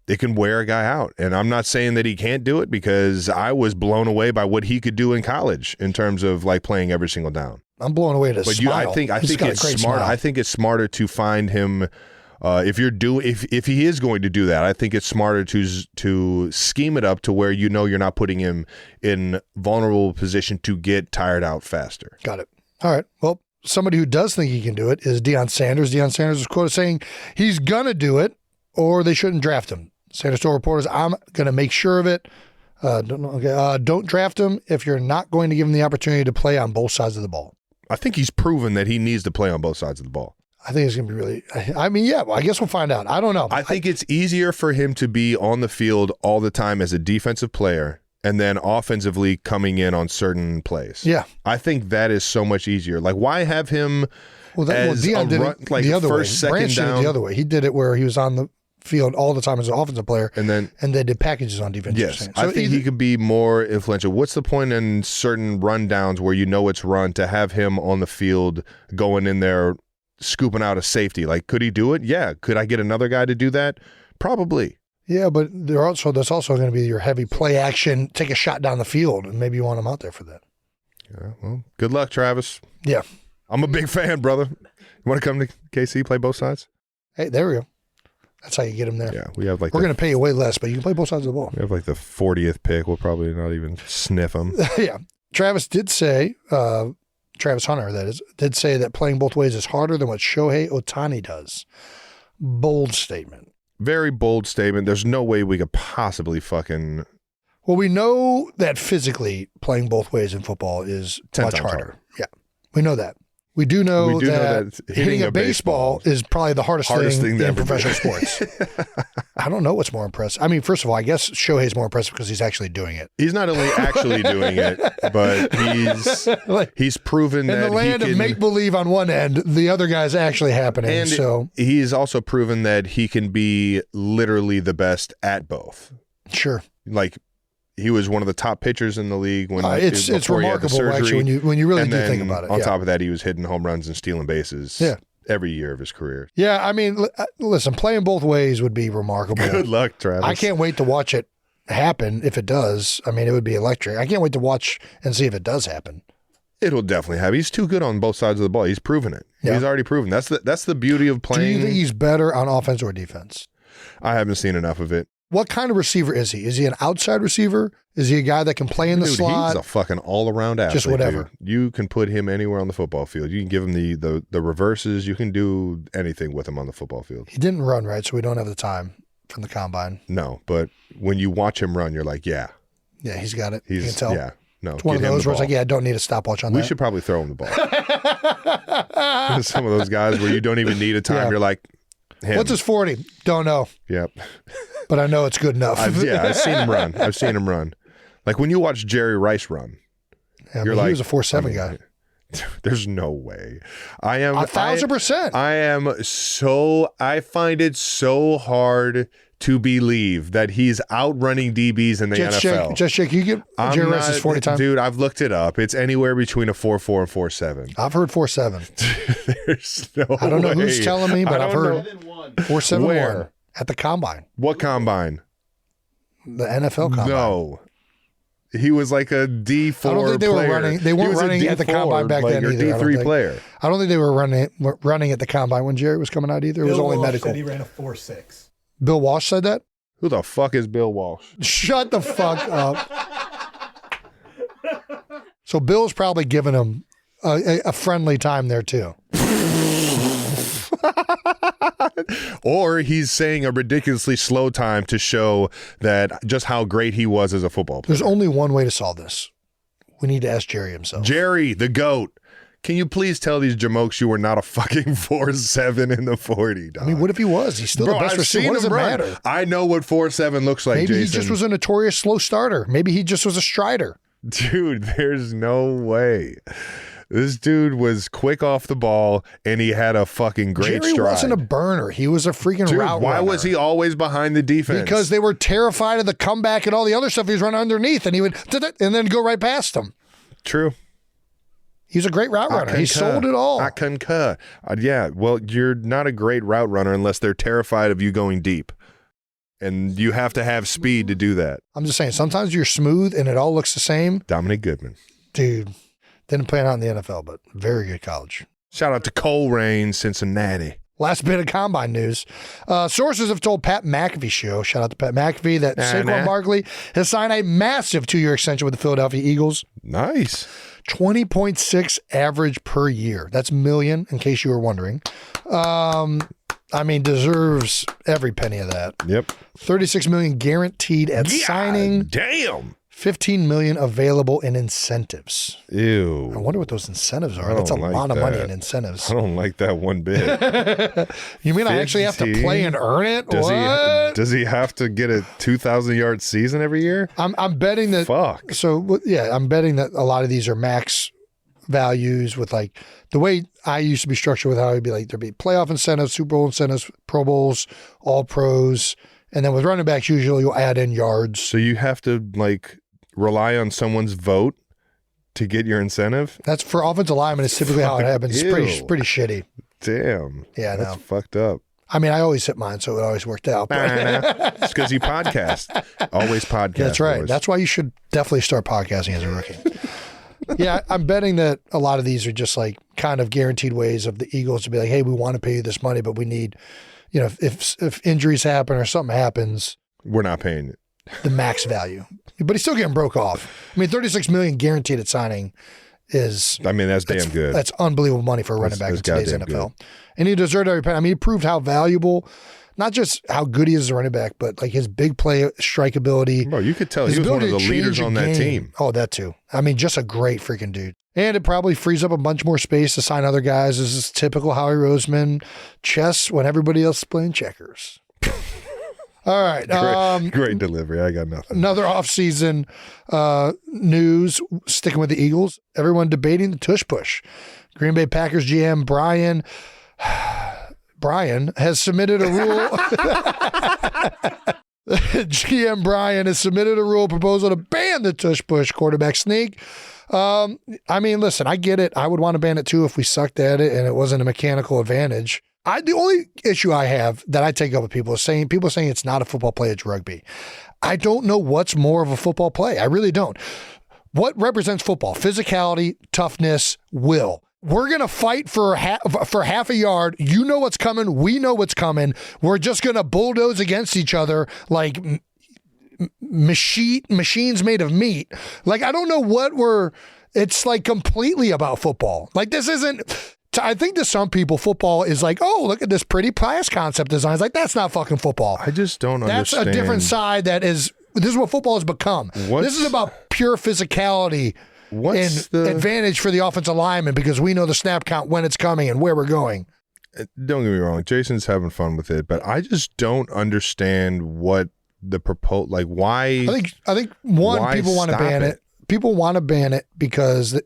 it can wear a guy out. And I'm not saying that he can't do it because I was blown away by what he could do in college in terms of like playing every single down.
I'm blown away to smile.
I think it's smart. Smile. I think it's smarter to find him. If he is going to do that, I think it's smarter to scheme it up to where you're not putting him in vulnerable position to get tired out faster.
Got it. All right. Well, somebody who does think he can do it is Deion Sanders. Deion Sanders was quoted saying he's gonna do it, or they shouldn't draft him. Sanders told reporters, "I'm gonna make sure of it. Don't draft him if you're not going to give him the opportunity to play on both sides of the ball."
I think he's proven that he needs to play on both sides of the ball.
I think it's going to be really, I guess we'll find out. I don't know.
I think it's easier for him to be on the field all the time as a defensive player and then offensively coming in on certain plays.
Yeah.
I think that is so much easier. Like, why have him
Deion did it the other way. Branch did it the other way. He did it where he was on the field all the time as an offensive player, and they did packages on defense.
Yes,
so
I think he could be more influential. What's the point in certain rundowns where it's run to have him on the field going in there scooping out a safety? Like, could he do it? Yeah. Could I get another guy to do that? Probably.
Yeah, but that's also going to be your heavy play action, take a shot down the field, and maybe you want him out there for that.
Yeah, well, good luck, Travis.
Yeah.
I'm a big fan, brother. You want to come to KC, play both sides?
Hey, there we go. That's how you get him there.
Yeah, we have we're
going to pay you way less, but you can play both sides of the ball.
We have like the 40th pick. We'll probably not even sniff him.
Yeah. Travis did say, Travis Hunter, that is, did say that playing both ways is harder than what Shohei Ohtani does. Bold statement.
Very bold statement. There's no way we could possibly fucking...
Well, we know that physically playing both ways in football is much harder. Yeah, we know that. We do know that hitting a baseball is probably the hardest thing in professional sports. I don't know what's more impressive. I mean, first of all, I guess Shohei's more impressive because he's actually doing it.
He's not only actually doing it, but he's proven that
in the land of make-believe on one end, the other guy's actually happening.
And
so
he's also proven that he can be literally the best at both.
Sure.
Like, he was one of the top pitchers in the league when
it's remarkable actually when you really
and
do
then
think about it.
On top of that, he was hitting home runs and stealing bases.
Yeah.
Every year of his career.
Yeah, I mean, listen, playing both ways would be remarkable.
Good luck, Travis.
I can't wait to watch it happen if it does. I mean, it would be electric. I can't wait to watch and see if it does happen.
It'll definitely happen. He's too good on both sides of the ball. He's proven it. Yeah. He's already proven. That's the beauty of playing.
Do you think he's better on offense or defense?
I haven't seen enough of it.
What kind of receiver is he? Is he an outside receiver? Is he a guy that can play in the slot?
He's a fucking all-around athlete.
Just whatever.
Dude. You can put him anywhere on the football field. You can give him the reverses. You can do anything with him on the football field.
He didn't run, right? So we don't have the time from the combine.
No, but when you watch him run, you're like, yeah.
Yeah, he's got it. You can tell.
Yeah. No,
it's one of those where it's like, yeah, I don't need a stopwatch on that.
We should probably throw him the ball. Some of those guys where you don't even need a time. Yeah. You're like, him.
What's his 40? Don't know.
Yep.
But I know it's good enough.
I've seen him run. I've seen him run. Like when you watch Jerry Rice run,
you're like, he was a 4.7 guy.
There's no way. I am
1,000%.
I find it so hard to believe that he's outrunning DBs in the NFL.
Just shake. You get Jerry Rice's 40 times.
Dude, I've looked it up. It's anywhere between a 4.4 and 4.7.
I've heard 4.7.
There's no
I don't know
way.
who's telling me, but I've heard 4.71 at the combine.
What combine?
The NFL combine.
No. He was like a D4 player.
I don't think they were running. They weren't running at the combine back then either.
D3 player.
I don't think they were running at the combine when Jerry was coming out either. It was only medical.
Said he ran a 4.6.
Bill Walsh said that?
Who the fuck is Bill Walsh?
Shut the fuck up. So Bill's probably giving him a friendly time there too.
Or he's saying a ridiculously slow time to show that just how great he was as a football player.
There's only one way to solve this. We need to ask Jerry himself.
Jerry, the GOAT. Can you please tell these jamokes you were not a fucking 4.7 in the 40, dog?
I mean, what if he was? He's still the best receiver. What does it matter?
I know what 4.7 looks like,
Maybe
Jason.
he just was a notorious slow starter. Maybe he just was a strider.
Dude, there's no way. This dude was quick off the ball, and he had a fucking great stride.
Jerry wasn't a burner. He was a freaking route runner.
Why was he always behind the defense?
Because they were terrified of the comeback and all the other stuff he was running underneath, and he would and then go right past them.
True.
He's a great route runner. He sold it all.
I concur. Yeah, well, you're not a great route runner unless they're terrified of you going deep. And you have to have speed to do that.
I'm just saying, sometimes you're smooth and it all looks the same.
Dominic Goodman.
Dude, didn't play out in the NFL, but very good college.
Shout out to Coleraine, Cincinnati.
Last bit of combine news. Sources have told Pat McAfee show, shout out to Pat McAfee, that Saquon Barkley has signed a massive 2-year extension with the Philadelphia Eagles.
Nice.
20.6 average per year. That's million, in case you were wondering. I mean, deserves every penny of that.
Yep.
$36 million guaranteed at signing.
Damn.
$15 million available in incentives.
Ew.
I wonder what those incentives are. That's a lot of money in incentives.
I don't like that one bit.
You mean I actually have to play and earn it?
Does he have to get a 2,000-yard season every year?
I'm betting that.
Fuck.
So, yeah, I'm betting that a lot of these are max values with like the way I used to be structured with how it'd be like there'd be playoff incentives, Super Bowl incentives, Pro Bowls, all pros. And then with running backs, usually you'll add in yards.
So you have to like rely on someone's vote to get your incentive?
That's for offensive linemen. It's typically how it happens.
Ew.
It's pretty shitty.
Damn.
Yeah,
that's fucked up.
I mean, I always hit mine, so it always worked out.
It's because you podcast. Always podcast.
That's right.
Boys.
That's why you should definitely start podcasting as a rookie. Yeah, I'm betting that a lot of these are just like kind of guaranteed ways of the Eagles to be like, hey, we want to pay you this money, but we need, you know, if injuries happen or something happens,
we're not paying it.
The max value. But he's still getting broke off. I mean, $36 million guaranteed at signing is.
I mean, that's damn good.
That's unbelievable money for a running back in today's NFL. Good. And he deserved every penny. I mean, he proved how valuable, not just how good he is as a running back, but like his big play strike ability.
Bro, you could tell he was one of the leaders on that team.
Oh, that too. I mean, just a great freaking dude. And it probably frees up a bunch more space to sign other guys. This is typical Howie Roseman chess when everybody else is playing checkers. All right.
Great delivery. I got nothing.
Another offseason news, sticking with the Eagles. Everyone debating the Tush push. Green Bay Packers GM Brian has submitted a rule. GM Brian has submitted a rule proposal to ban the tush push quarterback sneak. I mean, listen, I get it. I would want to ban it too if we sucked at it and it wasn't a mechanical advantage. The only issue I have that I take up with people saying it's not a football play, it's rugby. I don't know what's more of a football play. I really don't. What represents football? Physicality, toughness, will. We're going to fight for half a yard. You know what's coming. We know what's coming. We're just going to bulldoze against each other like machines made of meat. Like, I don't know it's like completely about football. Like, this isn't... I think to some people, football is like, oh, look at this pretty pass concept design. It's like, that's not fucking football.
I just don't understand.
That's a different side this is what football has become. This is about pure physicality and advantage for the offensive lineman because we know the snap count, when it's coming, and where we're going.
Don't get me wrong. Jason's having fun with it, but I just don't understand what the why.
I think people want to ban it. People want to ban it because,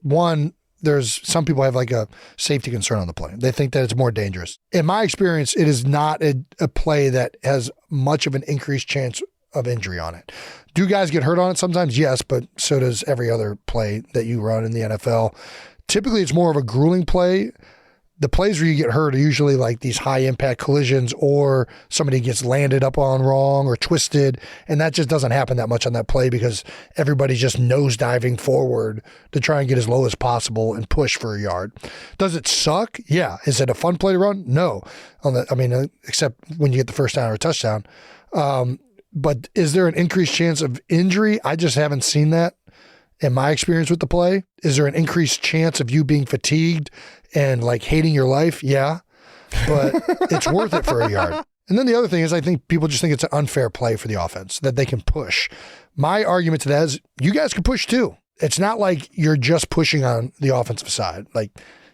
there's some people have like a safety concern on the play. They think that it's more dangerous. In my experience, it is not a play that has much of an increased chance of injury on it. Do guys get hurt on it sometimes? Yes, but so does every other play that you run in the NFL. Typically, it's more of a grueling play. The plays where you get hurt are usually like these high impact collisions or somebody gets landed up on wrong or twisted. And that just doesn't happen that much on that play because everybody's just nosediving forward to try and get as low as possible and push for a yard. Does it suck? Yeah. Is it a fun play to run? No. Except when you get the first down or a touchdown. But is there an increased chance of injury? I just haven't seen that in my experience with the play. Is there an increased chance of you being fatigued and like hating your life? Yeah, but it's worth it for a yard. And then the other thing is I think people just think it's an unfair play for the offense that they can push. My argument to that is you guys can push too. It's not like you're just pushing on the offensive side. Like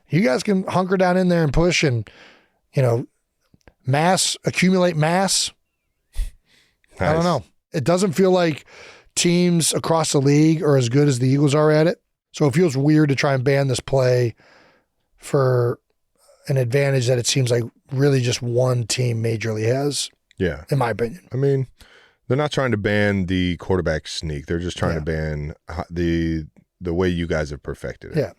you guys can hunker down in there and push and, accumulate mass. Nice. I don't know. It doesn't feel like teams across the league are as good as the Eagles are at it. So it feels weird to try and ban this play for an advantage that it seems like really just one team majorly has. Yeah. In my opinion.
I mean, they're not trying to ban the quarterback sneak. They're just trying to ban the way you guys have perfected it.
Yeah.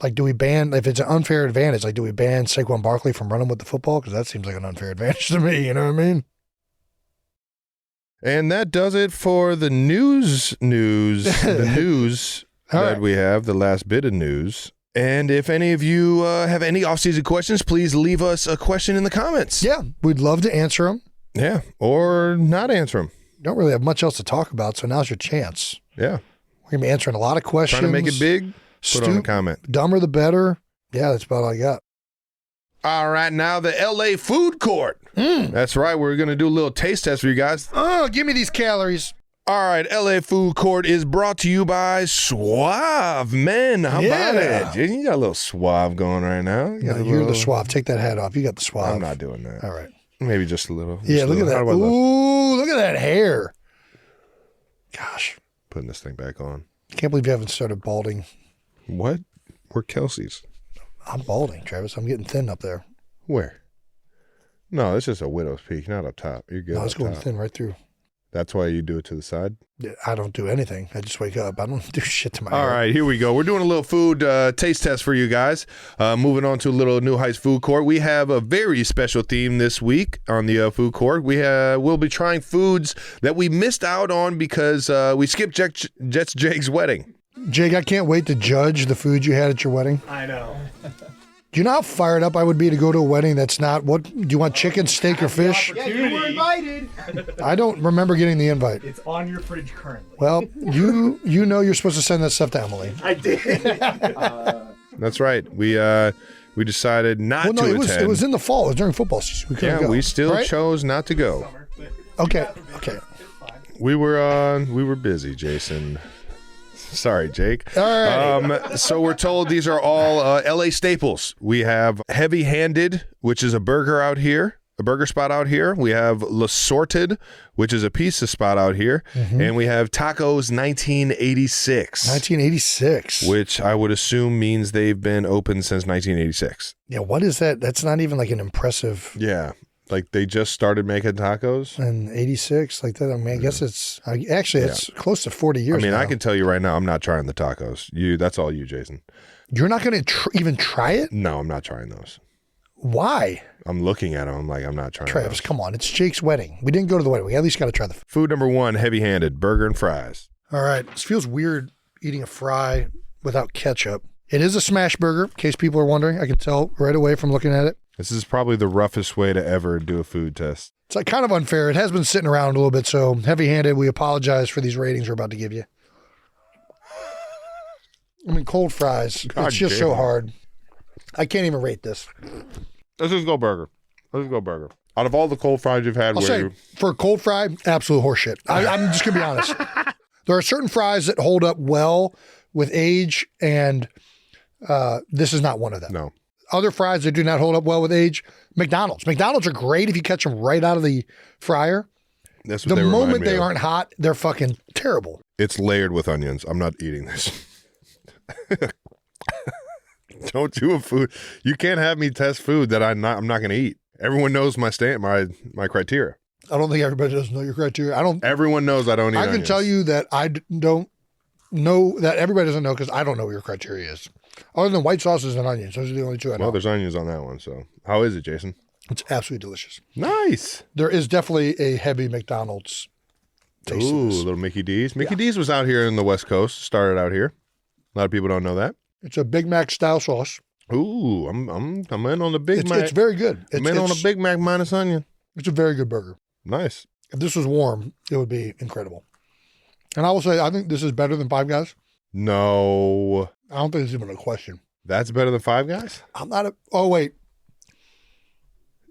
Like, do we ban, if it's an unfair advantage, like, do we ban Saquon Barkley from running with the football? Because that seems like an unfair advantage to me. You know what I mean?
And that does it for the news, the news that we have, the last bit of news. And if any of you have any offseason questions, please leave us a question in the comments.
Yeah, we'd love to answer them.
Yeah, or not answer them.
Don't really have much else to talk about, so now's your chance.
Yeah.
We're going to be answering a lot of questions.
Trying to make it big, put on a comment.
Dumber the better. Yeah, that's about all I got.
All right, now the LA food court. That's right. We're going to do a little taste test for you guys.
Oh, give me these calories.
All right, LA food court is brought to you by Suave Men. How about it? Jason, you got a little suave going right now.
You're the suave. Take that hat off. You got the suave.
I'm not doing that.
All right.
Maybe just a little.
Yeah, look at that. Ooh, look at that hair. Gosh.
Putting this thing back on.
I can't believe you haven't started balding.
What? We're Kelsey's.
I'm balding, Travis. I'm getting thin up there.
Where? No, this is a widow's peak, not up top. You're good.
No, it's going thin right through.
That's why you do it to the side?
I don't do anything. I just wake up. I don't do shit to my hair.
All right, here we go. We're doing a little food taste test for you guys. Moving on to a little New Heights food court. We have a very special theme this week on the food court. We'll be trying foods that we missed out on because we skipped Jake's wedding.
Jake, I can't wait to judge the food you had at your wedding.
I know.
Do you know how fired up I would be to go to a wedding that's not, what, do you want chicken, steak, or fish?
Yeah, you were invited.
I don't remember getting the invite.
It's on your fridge currently.
Well, you know you're supposed to send that stuff to Emily.
I did.
That's right. We decided not to attend.
It was in the fall. It was during football season. We couldn't go.
We still chose not to go.
Okay.
We were busy, Jason. Sorry, Jake.
All right.
So we're told these are all LA staples. We have Heavy Handed, which is a burger spot out here. We have La Sorted, which is a pizza spot out here. Mm-hmm. And we have Tacos 1986.
1986.
Which I would assume means they've been open since 1986.
Yeah, what is that? That's not even like an impressive...
Yeah. Like they just started making tacos?
In 86, like that. I mean, I guess it's close to 40 years
I mean,
now.
I can tell you right now, I'm not trying the tacos. That's all you, Jason.
You're not going to even try it?
No, I'm not trying those.
Why?
I'm looking at them. I'm like, I'm not trying
Travis,
those.
come on. It's Jake's wedding. We didn't go to the wedding. We at least got to try the food.
Food number 1, heavy-handed, burger and fries.
All right. This feels weird eating a fry without ketchup. It is a smash burger, in case people are wondering. I can tell right away from looking at it.
This is probably the roughest way to ever do a food test.
It's like kind of unfair. It has been sitting around a little bit, so heavy-handed. We apologize for these ratings we're about to give you. I mean, cold fries. It's just so hard. I can't even rate this.
Let's just go burger. Out of all the cold fries you've had,
I'll say, for a cold fry, absolute horseshit. I'm just going to be honest. There are certain fries that hold up well with age, and this is not one of them.
No.
Other fries that do not hold up well with age, McDonald's. McDonald's are great if you catch them right out of the fryer.
That's what
The
they remind
moment
me
they
of.
aren't hot, they're fucking terrible.
It's layered with onions. I'm not eating this. Don't do a food. You can't have me test food that I'm not going to eat. Everyone knows my criteria.
I don't think everybody does know your criteria.
Everyone knows I don't eat
I can
onions.
tell you that I don't know that everybody doesn't know because I don't know what your criteria is. Other than white sauces and onions, those are the only two I know.
Well, there's onions on that one. So how is it, Jason?
It's absolutely delicious.
Nice.
There is definitely a heavy McDonald's taste
Ooh,
in this.
little Mickey D's. Mickey D's was out here in the West Coast. Started out here. A lot of people don't know that.
It's a Big Mac style sauce.
Ooh, I'm in on the Big Mac.
It's very good.
I'm in on a Big Mac minus onion.
It's a very good burger.
Nice.
If this was warm, it would be incredible. And I will say, I think this is better than Five Guys.
No,
I don't think it's even a question.
that's better than Five Guys.
I'm not oh, wait.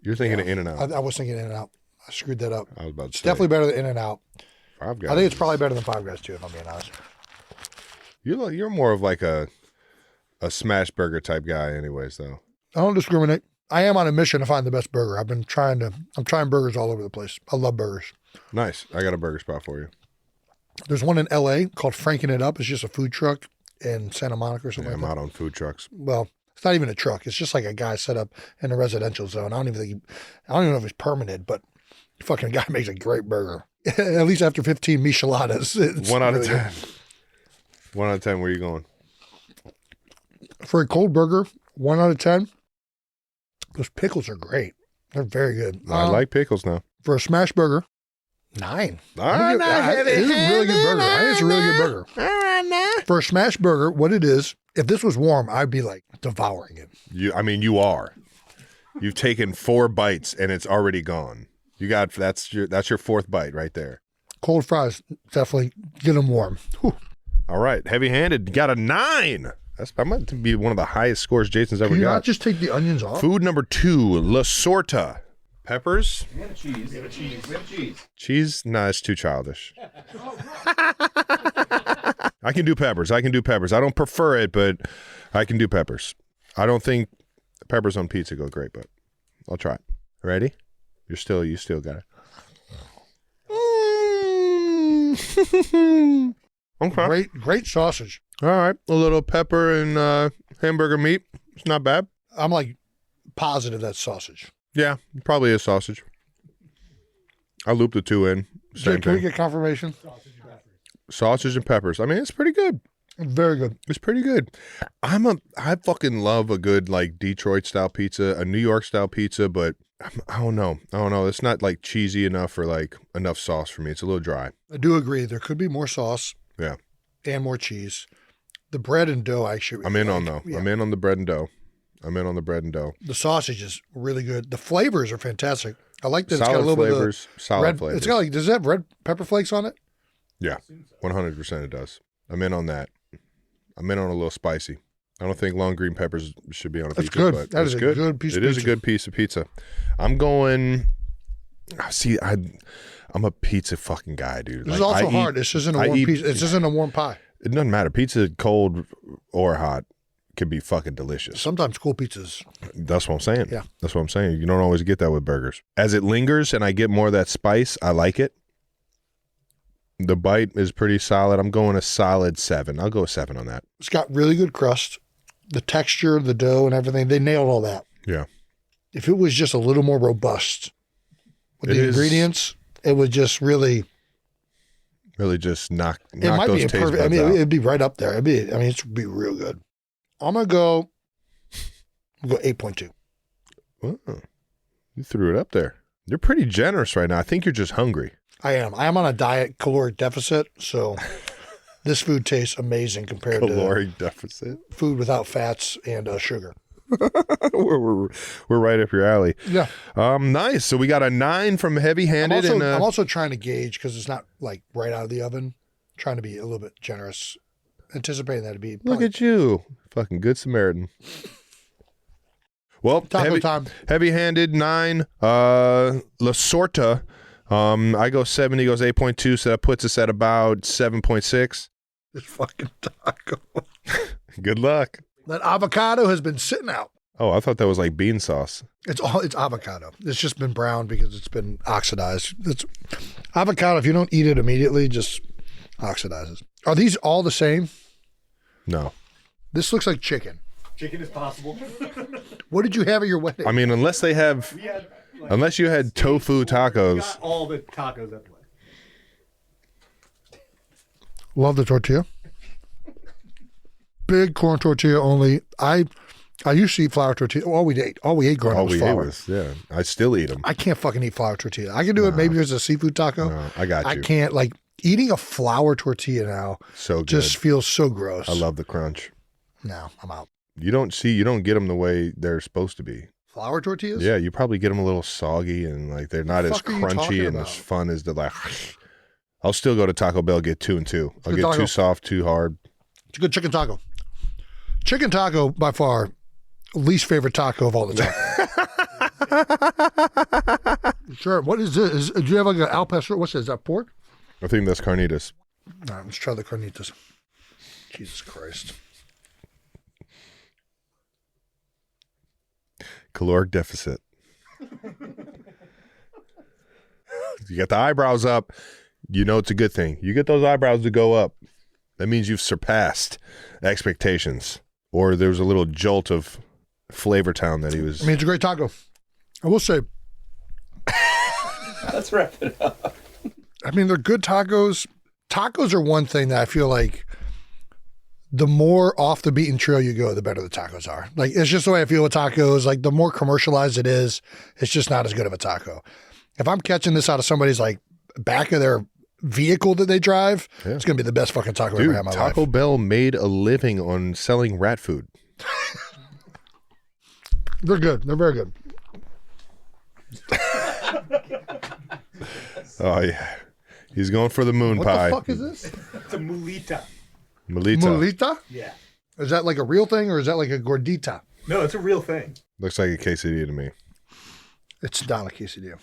You're thinking of In-N-Out.
I was thinking In-N-Out. I screwed that up.
I was about to
It's
say.
definitely better than In-N-Out.
Five Guys.
I think it's probably better than Five Guys, too, if I'm being honest.
You're more of like a smash burger type guy, anyways. Though.
I don't discriminate. I am on a mission to find the best burger. I'm trying burgers all over the place. I love burgers.
Nice. I got a burger spot for you.
There's one in LA called Franking It Up. It's just a food truck in Santa Monica or something
I'm
like that.
out on food trucks.
Well, it's not even a truck. It's just like a guy set up in a residential zone. I don't even know if it's permanent, but the fucking guy makes a great burger. At least after 15 micheladas. It's
1 out of
really
10. 1 out of 10. Where you going?
good. For a cold burger, 1 out of 10. Those pickles are great. They're very good.
I like pickles now.
For a smash burger, 9.
All right, now,
It is a really good burger. I think it's a really good burger.
All right, now.
For a smash burger, what it is, if this was warm, I'd be like devouring it.
You are. You've taken 4 bites and it's already gone. That's your 4th bite right there.
Cold fries, definitely get them warm. Whew.
All right, heavy-handed. Got a 9. That might be one of the highest scores Jason's ever
Can you
got.
not just take the onions off?
Food number 2, La Sorta. Peppers?
We have cheese. We have cheese.
Cheese? Nah, it's too childish. I can do peppers. I don't prefer it, but I can do peppers. I don't think peppers on pizza go great, but I'll try it. Ready? You still got it. Okay.
Great sausage.
All right. A little pepper and hamburger meat. It's not bad.
I'm like positive that's sausage.
Yeah, probably is sausage. I looped the 2 in. Same
Jake, can we
thing.
get confirmation?
Sausage and peppers. I mean, it's pretty good.
Very good.
It's pretty good. I fucking love a good like Detroit style pizza, a New York style pizza, but I don't know. It's not like cheesy enough or like enough sauce for me. It's a little dry.
I do agree. There could be more sauce.
Yeah.
And more cheese. The bread and dough, actually.
I'm in on though.
Yeah.
I'm in on the bread and dough.
The sausage is really good. The flavors are fantastic. I like that
Solid
it's got a little
flavors.
bit of
Solid
red.
flavors.
It's got like, does it have red pepper flakes on it?
Yeah, 100% it does. I'm in on that. I'm in on a little spicy. I don't think long green peppers should be on a
That's
pizza.
good.
But
That
it's
is a good piece of
It is a
pizza.
good piece of pizza. I'm going. See, I'm a pizza fucking guy, dude.
This is also hard. This isn't a warm pizza. This isn't a warm pie.
It doesn't matter. Pizza, cold or hot, can be fucking delicious.
Sometimes cool pizzas.
That's what I'm saying.
Yeah.
That's what I'm saying. You don't always get that with burgers. As it lingers and I get more of that spice, I like it. The bite is pretty solid. I'm going a solid 7. I'll go a 7 on that.
It's got really good crust. The texture, the dough, and everything, they nailed all that.
Yeah.
If it was just a little more robust, with the ingredients, it would just really
just knock
it might
those
be a
taste
perfect. I
buds
mean,
out.
it'd be right up there. It would be real good. I'm gonna go 8.2.
Oh, you threw it up there. You're pretty generous right now. I think you're just hungry.
I am on a diet caloric deficit, so this food tastes amazing compared
Caloric deficit.
to food without fats and sugar.
we're right up your alley.
Yeah.
Nice. So we got a 9 from Heavy Handed.
I'm also trying to gauge because it's not like right out of the oven. Trying to be a little bit generous, anticipating that to be.
Look at you, fucking good Samaritan. Well,
Taco time.
Heavy Handed 9. La Sorta. I go 7. He goes 8.2. So that puts us at about 7.6.
This fucking taco.
Good luck.
That avocado has been sitting out.
Oh, I thought that was like bean sauce.
It's avocado. It's just been brown because it's been oxidized. It's avocado. If you don't eat it immediately, just oxidizes. Are these all the same?
No.
This looks like chicken.
Chicken is possible.
What did you have at your wedding?
I mean, unless they have, unless you had tofu tacos.
Got all the tacos at the wedding.
Love the tortilla. Big corn tortilla only. I used to eat flour tortilla. All we ate growing up was flour.
Yeah. I still eat them.
I can't fucking eat flour tortilla. I can do it maybe if it's a seafood taco.
No, I got you.
I can't, like, eating a flour tortilla now
So good.
just feels so gross.
I love the crunch.
No, I'm out.
You don't get them the way they're supposed to be.
Flour tortillas?
Yeah, you probably get them a little soggy and like they're not as
fuck are you talking
crunchy and
about?
as fun as the like. I'll still go to Taco Bell, get 2 and 2. I'll
Good
get
taco.
too soft, too hard.
It's a good chicken taco. Chicken taco, by far, least favorite taco of all the time. Sure. What is this? Do you have like an al pastor? What's this? Is that pork?
I think that's carnitas.
All right, let's try the carnitas. Jesus Christ.
Caloric deficit. You got the eyebrows up. You know it's a good thing. You get those eyebrows to go up. That means you've surpassed expectations. Or there was a little jolt of Flavor Town that he was.
I mean, it's a great taco. I will say,
Let's wrap it up.
I mean, they're good tacos. Tacos are one thing that I feel like the more off the beaten trail you go, the better the tacos are. Like, it's just the way I feel with tacos. Like, the more commercialized it is, it's just not as good of a taco. If I'm catching this out of somebody's like back of their vehicle that they drive, it's going to be the best fucking taco I've ever had in my
Taco
life.
Bell made a living on selling rat food.
They're good. They're very good.
Oh, yeah. He's going for the moon
What
pie.
the fuck is this?
It's a mulita.
Melita.
Mulita?
Yeah.
Is that like a real thing or is that like a gordita?
No, it's a real thing.
Looks like a quesadilla to me.
It's not a quesadilla.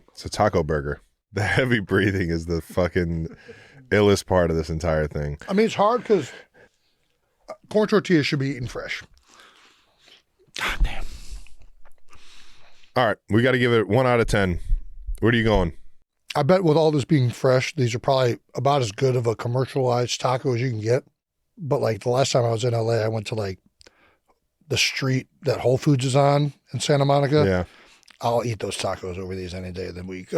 It's a taco burger. The heavy breathing is the fucking illest part of this entire thing.
I mean, it's hard because corn tortillas should be eaten fresh. God damn.
All right, we got to give it 1 out of 10. Where are you going?
I bet with all this being fresh, these are probably about as good of a commercialized taco as you can get. But like the last time I was in LA, I went to like the street that Whole Foods is on in Santa Monica.
Yeah.
I'll eat those tacos over these any day of the week.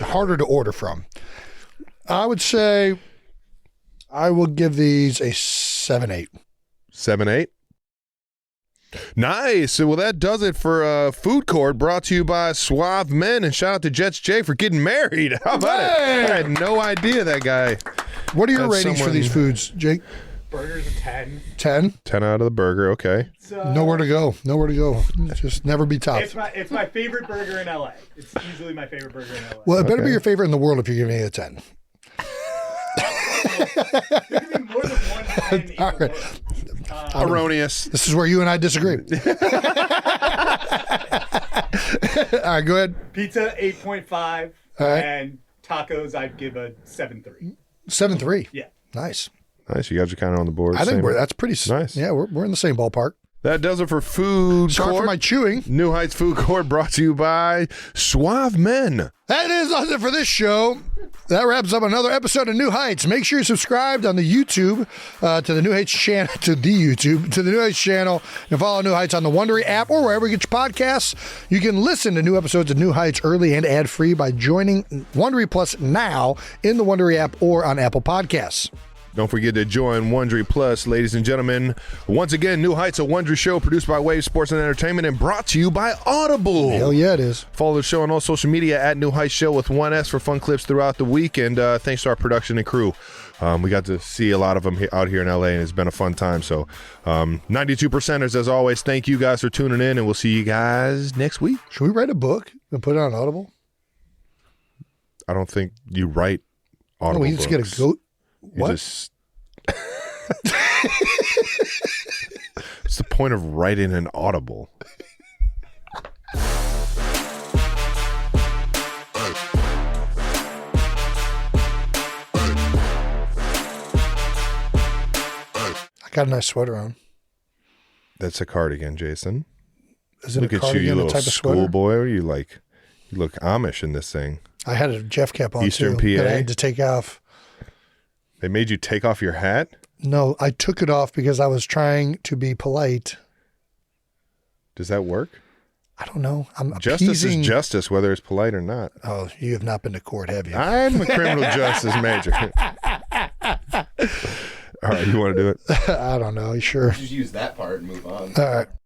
Harder to order from. I would say I will give these a 7-8.
7-8. Nice. Well, that does it for Food Court, brought to you by Suave Men. And shout out to Jets J for getting married. How about it? I had no idea that guy.
What are your
That's
ratings for
someone-
these foods, Jake?
Burger's a 10.
10?
10 out of the burger. Okay.
It's,
Nowhere to go. Nowhere to go. Just never be topped.
It's my favorite burger in LA. It's easily my favorite burger in LA.
Well, it better be
Okay.
your favorite in the world if you're giving it a 10.
There can be more than one 10 in
All
the
right.
world.
Erroneous.
This is where you and I disagree. All right, go ahead.
Pizza 8.5,
All right.
and tacos I'd give a 7.3.
7-3.
Yeah.
Nice.
Nice. You guys are kind of on the board.
I think
Same.
that's pretty
Nice.
Yeah, we're in the same ballpark.
That does it for Food
Sorry
Court.
for my chewing.
New Heights Food Court brought to you by Suave Men.
That is it for this show. That wraps up another episode of New Heights. Make sure you're subscribed on the YouTube to the New Heights channel, to the New Heights channel, and follow New Heights on the Wondery app or wherever you get your podcasts. You can listen to new episodes of New Heights early and ad-free by joining Wondery Plus now in the Wondery app or on Apple Podcasts.
Don't forget to join Wondery Plus, ladies and gentlemen. Once again, New Heights, a Wondery show produced by Wave Sports and Entertainment and brought to you by Audible.
Hell yeah, it is.
Follow the show on all social media at New Heights Show with 1S for fun clips throughout the week. And thanks to our production and crew. We got to see a lot of them out here in LA, and it's been a fun time. So 92%ers, as always, thank you guys for tuning in, and we'll see you guys next week.
Should we write a book and put it on Audible?
I don't think you write Audible
we just
books.
get a goat.
You
What?
just... What's the point of writing an Audible?
I got a nice sweater on.
That's a cardigan, Jason.
Is it
Look
a
at you,
cardigan,
you
a
little
type of sweater?
schoolboy. Are you like, you look Amish in this thing.
I had a Jeff cap on
Eastern
too that
PA?
I had to take off.
They made you take off your hat?
No, I took it off because I was trying to be polite.
Does that work?
I don't know. I'm
Justice
appeasing.
is justice, whether it's polite or not.
Oh, you have not been to court, have you?
I'm a criminal justice major. All right, you want to do it?
I don't know. You sure?
Just use that part and move on.
All right.